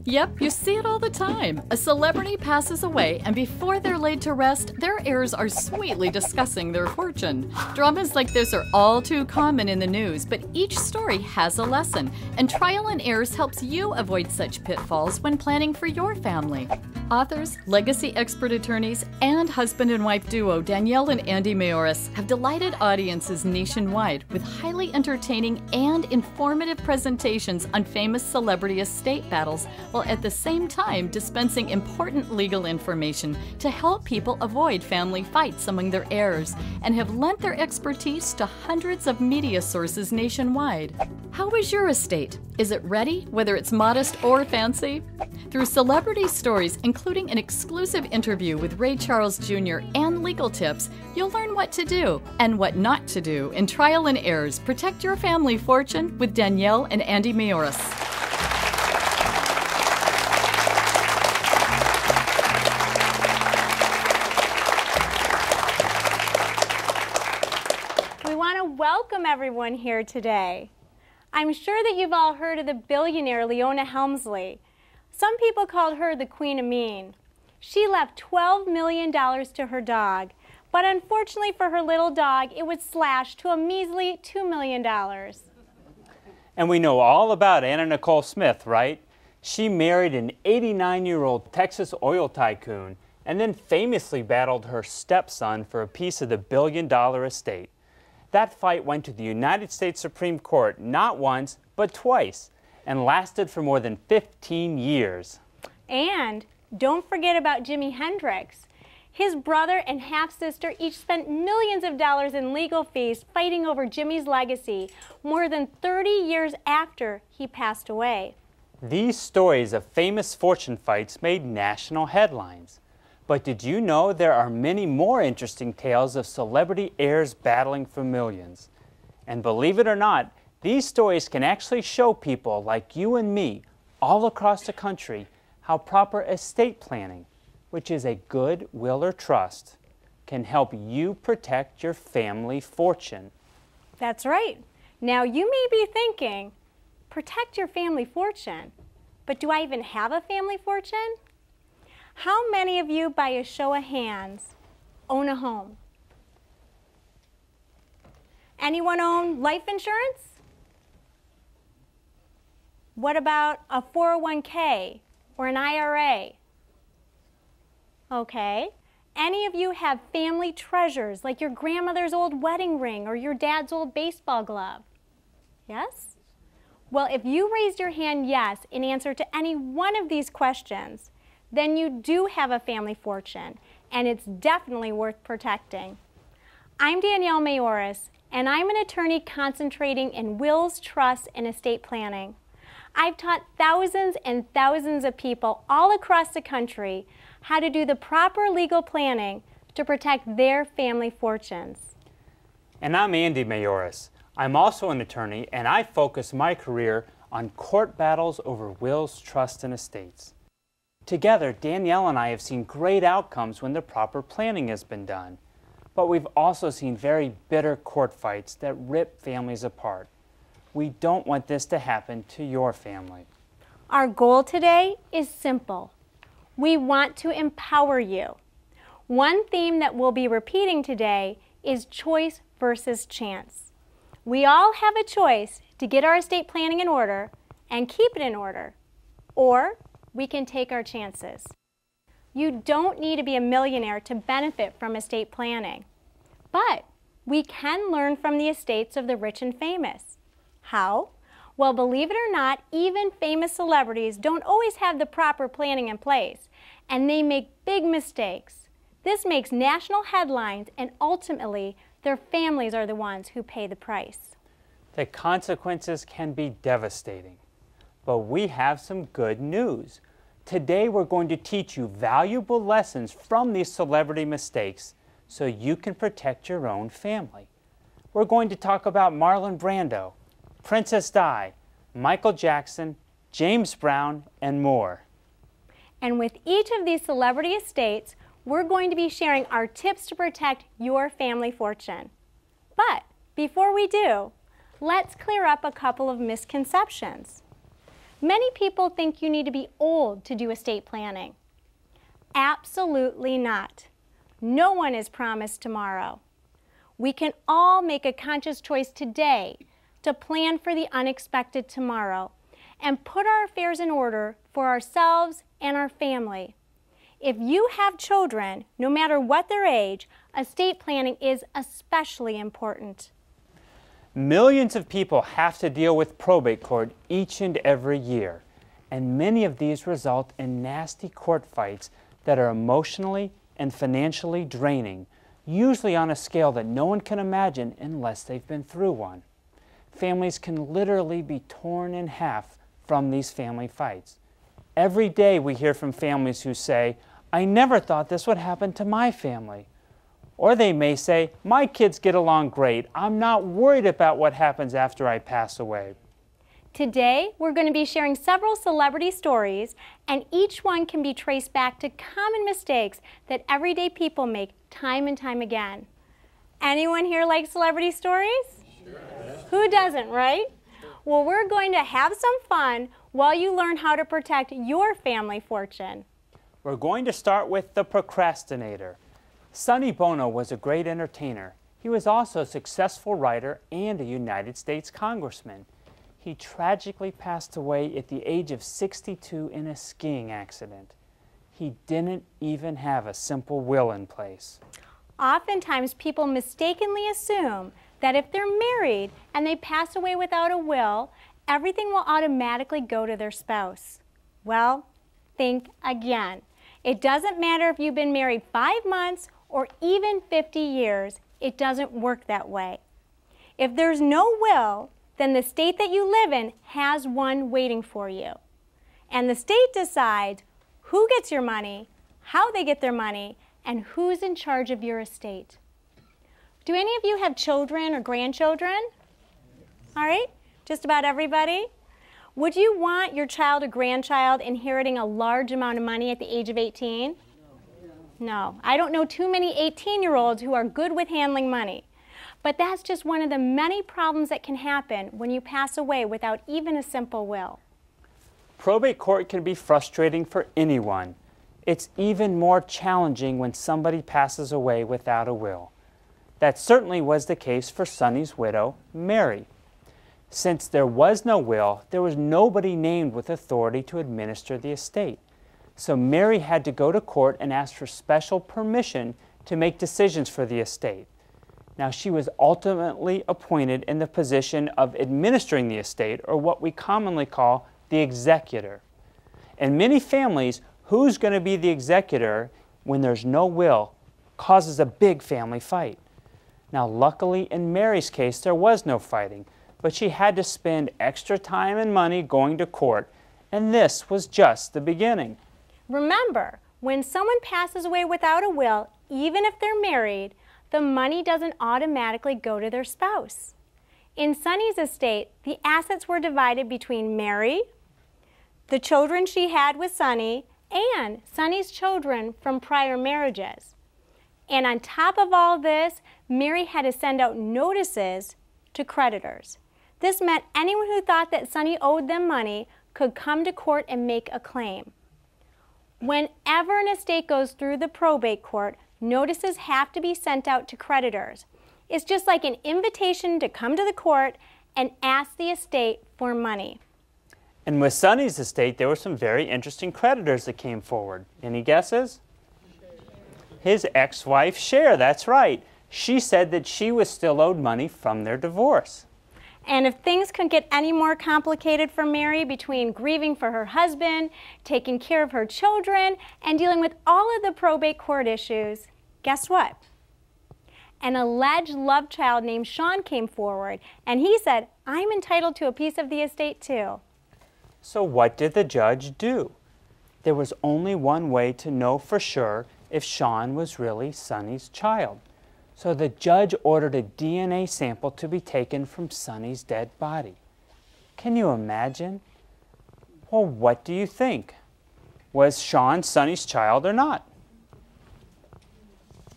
Yep, you see it all the time. A celebrity passes away, and before they're laid to rest, their heirs are sweetly discussing their fortune. Dramas like this are all too common in the news, but each story has a lesson, and Trial and Heirs helps you avoid such pitfalls when planning for your family. Authors, legacy expert attorneys, and husband and wife duo Danielle and Andy Mayoris have delighted audiences nationwide with highly entertaining and informative presentations on famous celebrity estate battles, while at the same time dispensing important legal information to help people avoid family fights among their heirs, and have lent their expertise to hundreds of media sources nationwide. How is your estate? Is it ready, whether it's modest or fancy? Through celebrity stories, including an exclusive interview with Ray Charles Jr. and legal tips, you'll learn what to do and what not to do in Trial and Heirs. Protect your family fortune with Danielle and Andy Mayoris. We want to welcome everyone here today. I'm sure that you've all heard of the billionaire Leona Helmsley. Some people called her the Queen of Mean. She left $12 million to her dog, but unfortunately for her little dog, it was slashed to a measly $2 million. And we know all about Anna Nicole Smith, right? She married an 89-year-old Texas oil tycoon and then famously battled her stepson for a piece of the billion-dollar estate. That fight went to the United States Supreme Court not once, but twice, and lasted for more than 15 years. And don't forget about Jimi Hendrix. His brother and half-sister each spent millions of dollars in legal fees fighting over Jimi's legacy more than 30 years after he passed away. These stories of famous fortune fights made national headlines. But did you know there are many more interesting tales of celebrity heirs battling for millions? And believe it or not, these stories can actually show people like you and me all across the country how proper estate planning, which is a good will or trust, can help you protect your family fortune. That's right. Now you may be thinking, protect your family fortune, but do I even have a family fortune? How many of you, by a show of hands, own a home? Anyone own life insurance? What about a 401k or an IRA? Okay. Any of you have family treasures like your grandmother's old wedding ring or your dad's old baseball glove? Yes? Well, if you raised your hand yes in answer to any one of these questions, then you do have a family fortune, and it's definitely worth protecting. I'm Danielle Mayoris, and I'm an attorney concentrating in wills, trusts, and estate planning. I've taught thousands and thousands of people all across the country how to do the proper legal planning to protect their family fortunes. And I'm Andy Mayoris. I'm also an attorney, and I focus my career on court battles over wills, trusts, and estates. Together, Danielle and I have seen great outcomes when the proper planning has been done. But we've also seen very bitter court fights that rip families apart. We don't want this to happen to your family. Our goal today is simple. We want to empower you. One theme that we'll be repeating today is choice versus chance. We all have a choice to get our estate planning in order and keep it in order, or we can take our chances. You don't need to be a millionaire to benefit from estate planning, but we can learn from the estates of the rich and famous. How? Well, believe it or not, even famous celebrities don't always have the proper planning in place, and they make big mistakes. This makes national headlines, and ultimately, their families are the ones who pay the price. The consequences can be devastating. But we have some good news. Today we're going to teach you valuable lessons from these celebrity mistakes so you can protect your own family. We're going to talk about Marlon Brando, Princess Di, Michael Jackson, James Brown, and more. And with each of these celebrity estates, we're going to be sharing our tips to protect your family fortune. But before we do, let's clear up a couple of misconceptions. Many people think you need to be old to do estate planning. Absolutely not. No one is promised tomorrow. We can all make a conscious choice today to plan for the unexpected tomorrow and put our affairs in order for ourselves and our family. If you have children, no matter what their age, estate planning is especially important. Millions of people have to deal with probate court each and every year, and many of these result in nasty court fights that are emotionally and financially draining, usually on a scale that no one can imagine unless they've been through one. Families can literally be torn in half from these family fights. Every day we hear from families who say, "I never thought this would happen to my family." Or they may say, "My kids get along great. I'm not worried about what happens after I pass away." Today, we're going to be sharing several celebrity stories, and each one can be traced back to common mistakes that everyday people make time and time again. Anyone here like celebrity stories? Sure. Who doesn't, right? Well, we're going to have some fun while you learn how to protect your family fortune. We're going to start with the procrastinator. Sonny Bono was a great entertainer. He was also a successful writer and a United States congressman. He tragically passed away at the age of 62 in a skiing accident. He didn't even have a simple will in place. Oftentimes, people mistakenly assume that if they're married and they pass away without a will, everything will automatically go to their spouse. Well, think again. It doesn't matter if you've been married 5 months or even 50 years, it doesn't work that way. If there's no will, then the state that you live in has one waiting for you. And the state decides who gets your money, how they get their money, and who's in charge of your estate. Do any of you have children or grandchildren? All right, just about everybody. Would you want your child or grandchild inheriting a large amount of money at the age of 18? No, I don't know too many 18-year-olds who are good with handling money. But that's just one of the many problems that can happen when you pass away without even a simple will. Probate court can be frustrating for anyone. It's even more challenging when somebody passes away without a will. That certainly was the case for Sonny's widow, Mary. Since there was no will, there was nobody named with authority to administer the estate. So Mary had to go to court and ask for special permission to make decisions for the estate. Now, she was ultimately appointed in the position of administering the estate, or what we commonly call the executor. In many families, who's going to be the executor when there's no will causes a big family fight. Now, luckily, in Mary's case, there was no fighting, but she had to spend extra time and money going to court, and this was just the beginning. Remember, when someone passes away without a will, even if they're married, the money doesn't automatically go to their spouse. In Sonny's estate, the assets were divided between Mary, the children she had with Sonny, and Sonny's children from prior marriages. And on top of all this, Mary had to send out notices to creditors. This meant anyone who thought that Sonny owed them money could come to court and make a claim. Whenever an estate goes through the probate court, notices have to be sent out to creditors. It's just like an invitation to come to the court and ask the estate for money. And with Sonny's estate, there were some very interesting creditors that came forward. Any guesses? His ex-wife, Cher, that's right. She said that she was still owed money from their divorce. And if things couldn't get any more complicated for Mary between grieving for her husband, taking care of her children, and dealing with all of the probate court issues, guess what? An alleged love child named Sean came forward, and he said, "I'm entitled to a piece of the estate too." So what did the judge do? There was only one way to know for sure if Sean was really Sonny's child. So the judge ordered a DNA sample to be taken from Sonny's dead body. Can you imagine? Well, what do you think? Was Sean Sonny's child or not?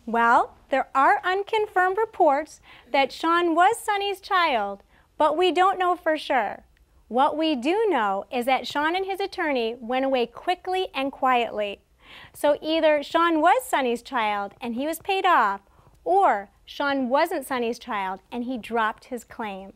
Well, there are unconfirmed reports that Sean was Sonny's child, but we don't know for sure. What we do know is that Sean and his attorney went away quickly and quietly. So either Sean was Sonny's child and he was paid off, or Sean wasn't Sonny's child and he dropped his claim.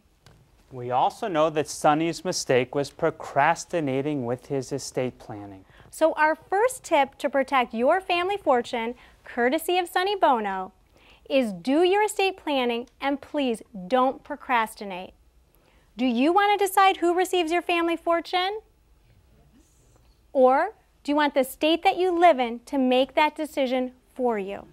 We also know that Sonny's mistake was procrastinating with his estate planning. So our first tip to protect your family fortune, courtesy of Sonny Bono, is do your estate planning and please don't procrastinate. Do you want to decide who receives your family fortune? Or do you want the state that you live in to make that decision for you?